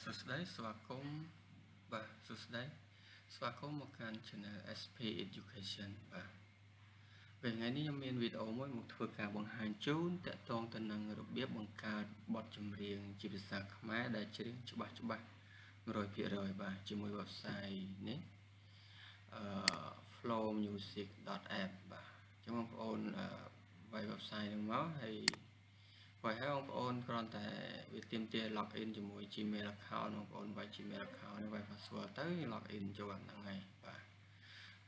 សួស្តីស្វាគមន៍បាទសួស្តីស្វាគមន៍មកកាន់ Channel SP Education បាទពេលថ្ងៃនេះខ្ញុំមានវីដេអូមួយមកធ្វើការបង្ហាញជូនទាក់ទងទៅនឹងរបៀបបង្កើតបទចម្រៀងជាភាសាខ្មែរដែលច្រៀងច្បាស់100% បាទជាមួយ website នេះflowmusic.app បាទអញ្ចឹងបងប្អូនវាយ website ហ្នឹងមកហើយបើហើយបងប្អូនគ្រាន់តែវាទាមទារ login ជាមួយ Gmail account បងប្អូនវាយ Gmail account នេះវាយ password ទៅ login ចូលហ្នឹងហើយបាទ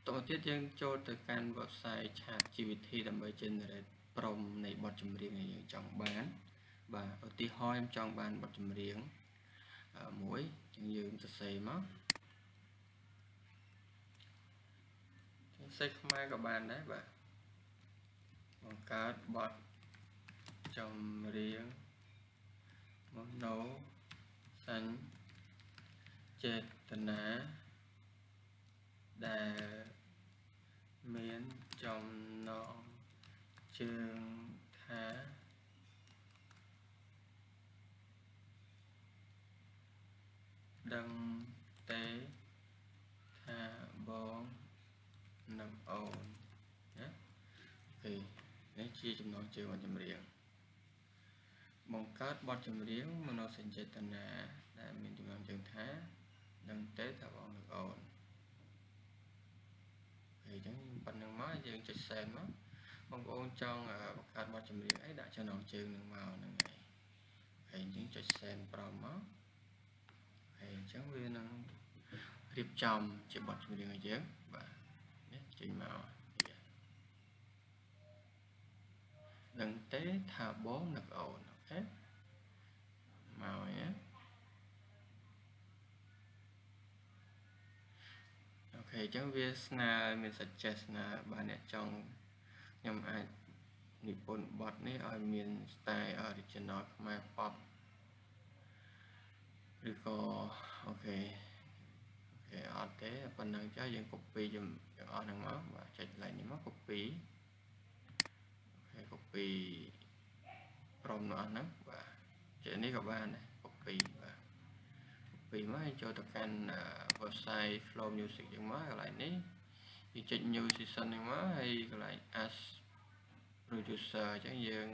តទៅទៀតយើងចូលទៅកាន់ website ChatGPT ដើម្បី generate prompt នៃបទចម្រៀងដែលយើងចង់បានបាទឧទាហរណ៍ខ្ញុំចង់បានបទចម្រៀងមួយអញ្ចឹងយើងសរសេរមកសរសេរខ្មែរក៏បានដែរបាទបង្កើតបទចម្រៀងមโนសញ្ចេតនាដែលមានចំណងជើងថាដឹងទេថាបងនិងអូនណាអូខេនេះជាចំណងជើងបទចម្រៀងបង្កើតបទចម្រៀងមនោសញ្ចេតនាដែលមានចំណងជើងថាដឹងទេថាបងនិងអូនហើយអញ្ចឹងប៉ុណ្្នឹងមកយើងចុច send មកបងប្អូនចង់បង្កើតបទចម្រៀងអីដាក់ចំណងជើងនឹងមកហ្នឹងហើយហើយអញ្ចឹងចុច send ប្រមមកហើយអញ្ចឹងវានឹងរៀបចំជាបទចម្រៀងឲ្យយើងបាទនេះចេញមកដឹងទេថាបងនិងអូនអូខេមកណាអូខេអញ្ចឹងវាស្នើមាន suggest ស្នើបាទអ្នកចង់ខ្ញុំអាចនិពន្ធបទនេះឲ្យមាន style original ខ្មែរ pop ឬក៏អូខេអត់ទេប៉ុណ្ណឹងចុះយើង copy យើងអស់ហ្នឹងមកបាទចុច line នេះមក copy អូខេ copy ព្រមនោះអស់ហ្នឹងបាទចេញនេះក៏បានដែរ copy បាទ copy មកហើយចូលទៅកាន់ website Flow Music យើងមកកន្លែងនេះយើងចុច new session ហ្នឹងមកហើយកន្លែង add producer អញ្ចឹងយើង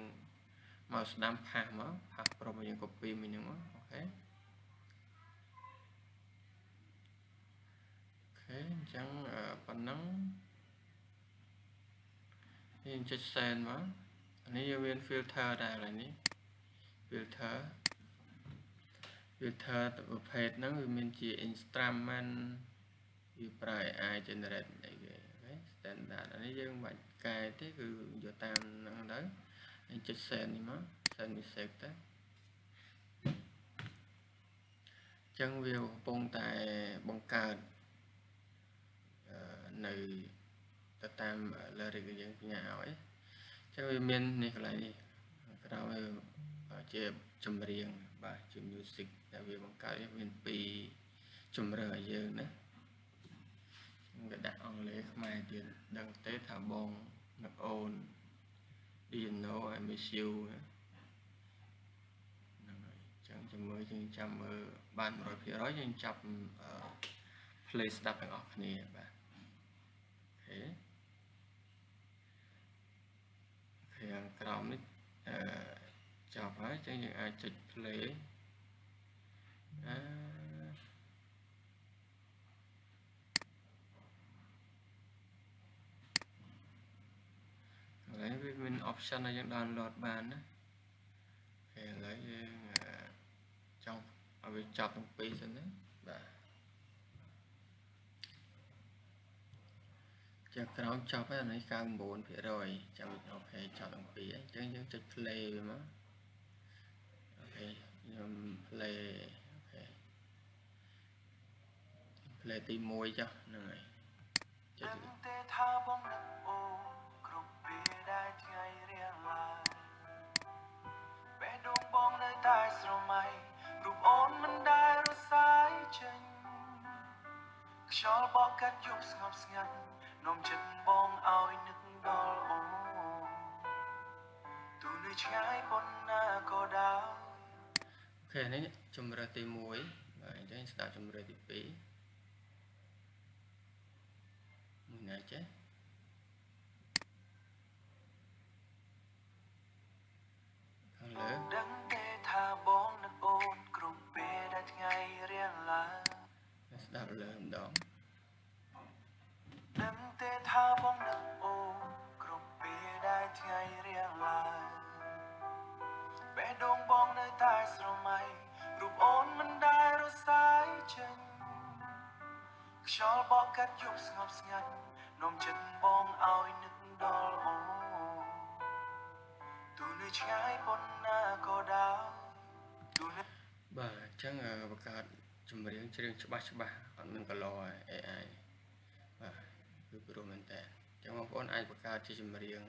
មកស្ដាំផាសមកផាសព្រមយើង copy មួយហ្នឹងមកអូខេអញ្ចឹងប៉ុណ្ណឹងយើងចុច send មកនេះយើងមាន filter ដែរឡើយនេះ filter ទៅប្រភេទហ្នឹងវាមានជា instrument វាប្រើ AI generate អីគេ standard អានេះយើងមិនបាច់កែទេគឺយកតាមហ្នឹងទៅយើងចុច send នេះមក send message ទៅអញ្ចឹងវាកំពុងតែបង្កើតនៅទៅតាម lyric យើងផ្ញើឲ្យអញ្ចឹងវាមាននេះកន្លែងនេះក្រោមជាចម្រៀងបាទជា music ដែលវាបង្កើតមាន2ជម្រើសឲ្យយើងណាវាដាក់អង់គ្លេសខ្មែរទៀតដឹងទេថាបងនិងអូន Do you know I miss you ហ្នឹងហើយអញ្ចឹងជាមួយយើងចាំមើលបាន 100% យើងចាប់ play ស្ដាប់ទាំងអស់គ្នាបាទអូខេខាងក្រោមនេះចប់ហើយអញ្ចឹងយើងអាចចុច play ហើយវាមាន option ឲ្យយើង download បានណាឥឡូវយើងចង់ឲ្យវាចប់ទាំងពីរសិនណាបាទចាក្រោមចប់ហើយអានេះ 99% ចាំអូខេចប់ទាំងពីរអញ្ចឹងយើងចុច play វាមកអូខេខ្ញុំ play អូខេ play ទី1ចុះហ្នឹងហើយចុចទេថាបងនឹកអូគ្រប់ពេលដែលថ្ងៃរៀងឡើងបេះដូងបងនៅតែស្រមៃរូបអូនមិនដែលរសាយចេញខ្យល់បក់កាត់យប់ស្ងប់ស្ងាត់នាំចិត្តបងឲ្យនឹកដល់អូនទូនៅឆ្ងាយប៉ុណ្ណាក៏ដោយអូខេនេះជម្រើសទី1 ស្ដាប់ជំរឿនទី2មួយណាចេះខាងលើដឹងទេថាបងនឹងអូនគ្រប់ពេលដែលថ្ងៃរៀងឡើងស្ដាប់លើម្ដងដឹងទេថាបងនឹងអូនគ្រប់ពេលដែលថ្ងៃរៀងឡើងបេះដូងបងនៅតែស្រមៃរូបអូនមិនដែលរសាយចេញខ្យល់បក់កាត់យប់ស្ងប់ស្ងាត់នាំចិត្តបងឲ្យនឹកដល់អូនទូនៅឆ្ងាយប៉ុណ្ណាក៏ដោយបាទអញ្ចឹងបង្កើតចម្រៀងជ្រៀងច្បាស់អត់មានកឡោ AI បាទគឺព្រោះមែនតើអញ្ចឹងបងប្អូនអាចបង្កើតជាចម្រៀង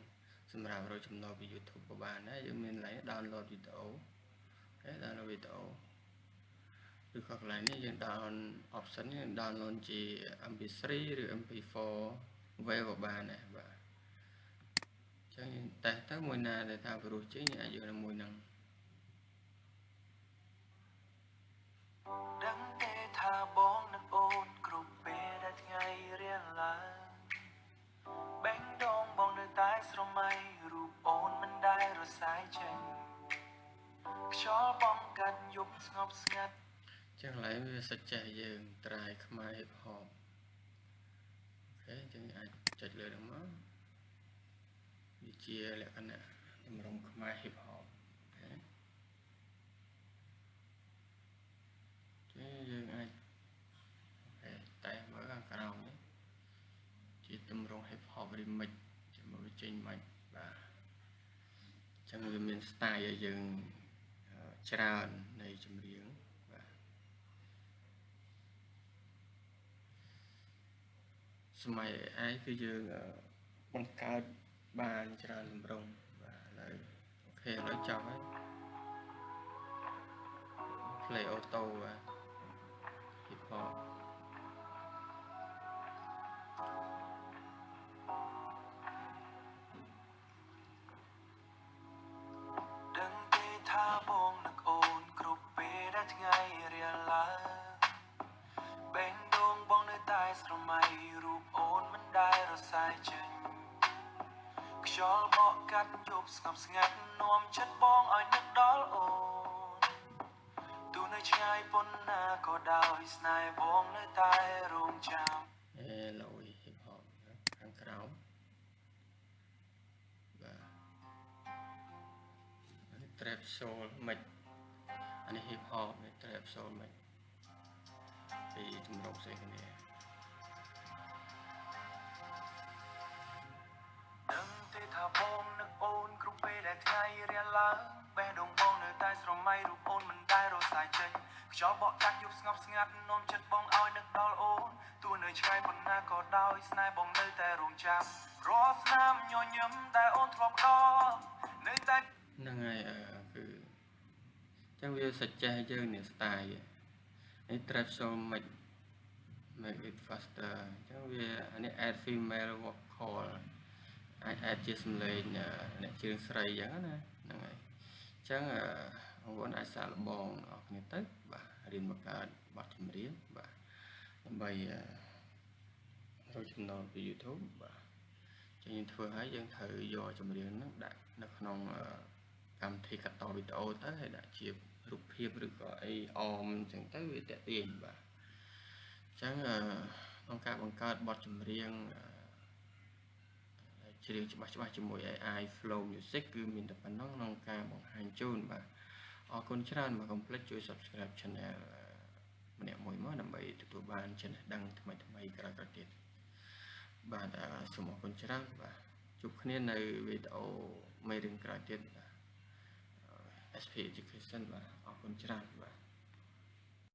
សម្រាប់រកចំណូលពី YouTube ក៏បានដែរយើងមាន line download វីដេអូអូខេ download វីដេអូឬក៏កន្លែងនេះយើង download option នេះ download ជា MP3 ឬ MP4 wave ក៏បានដែរបាទអញ្ចឹងយើងតេស្តទៅមួយណាដែលថាព្រោះចេញអាចយកនឹងមួយហ្នឹងដឹងទេថាបងនឹងអូនគ្រប់ពេលដែលថ្ងៃរៀងឡើងបេះដូងបងនៅតែស្រមៃរូបអូនមិនដែលរសាយចេញខ្យល់បងកាត់យប់ស្ងប់ស្ងាត់ចឹងឡើយវាសច្ចេះយើងត្រាយខ្មែរ hip hop អូខេចឹងអាចចុចលើហ្នឹងមកវាជាលក្ខណៈតម្រង់ខ្មែរ hip hop អូខេយើងអាចអូខេតែមើលខាងក្រោមនេះជាតម្រង់ hip hop remix ជាមួយវាចេញមិនបាទចឹងវាមាន style ឲ្យយើងច្រើននៃចម្រៀងបាទសម័យ AI គឺយើងបង្កើតបានច្រើនតម្រង់បាទឥឡូវអូខេឥឡូវចប់ហើយ play auto បាទ hip hopដឹងទេថាបងនឹងអូនគ្រប់ពេលដែលថ្ងៃរៀងឡើងបេះដូងបងនៅតែស្រមៃរូបអូនមិនដែលរសាយចេញខ្យល់បក់កាត់យប់ស្ងប់ស្ងាត់នាំចិត្តបងឲ្យនឹកដល់អូនទូនៅឆ្ងាយប៉ុណ្ណាក៏ដោយស្នេហ៍បងនៅតែរងចាំឡូយ hip hop ខាងក្រោមបាទអានេះ trap soul មិនអានេះ hip hop នេះ trap soul មិនពីចម្រុះផ្សេងគ្នាដឹងទេថាបងនឹងអូនគ្រប់ពេលដែលថ្ងៃរៀងឡើងបេះដូងបងនៅតែស្រមៃរូបអូនមិនដែលរសាយចេញខ្យល់បក់កាត់យប់ស្ងប់ស្ងាត់នាំចិត្តបងឲ្យនឹកដល់អូនទូនៅឆ្ងាយប៉ុណ្ណាក៏ដោយស្នេហ៍បងនៅតែរងចាំរាល់ស្នាមញញឹមដែលអូនធ្លាប់ដល់នៅតែហ្នឹងហើយគឺចឹងវាសច្ចេះយើងនេះ style នេះ trap soul make it faster ចឹងវាអានេះ add female vocal អាច add ជាសំឡេងអ្នកជើងស្រីចឹងណាហ្នឹងហើយចឹងបងប្អូនអាចសាកល្បងអរគ្នាទៅបាទរៀនបង្កើតបទចម្រៀងបាទដើម្បីរកចំណូលពី YouTube បាទចឹងយើងធ្វើឲ្យយើងត្រូវយកចម្រៀងហ្នឹងដាក់នៅក្នុងកម្មវិធីកាត់តវីដេអូទៅហើយដាក់ជារូបភាពឬក៏អីអមអញ្ចឹងទៅវាតាក់ទាញបាទអញ្ចឹងក្នុងការបង្កើតបទចម្រៀងច្រៀងច្បាស់ជាមួយ AI Flow Music គឺមានតែប៉ុណ្ណឹងក្នុងការបង្ហាញជូនបាទអរគុណច្រើនបាទកុំភ្លេចជួយ Subscribe Channel ម្នាក់មួយមកដើម្បីទទួលបានចំណេះដឹងថ្មីក្រោយៗទៀតបាទសូមអរគុណច្រើនបាទជួបគ្នានៅវីដេអូមេរៀនក្រោយទៀតបាទSP Educationបាទអរគុណច្រើនបាទ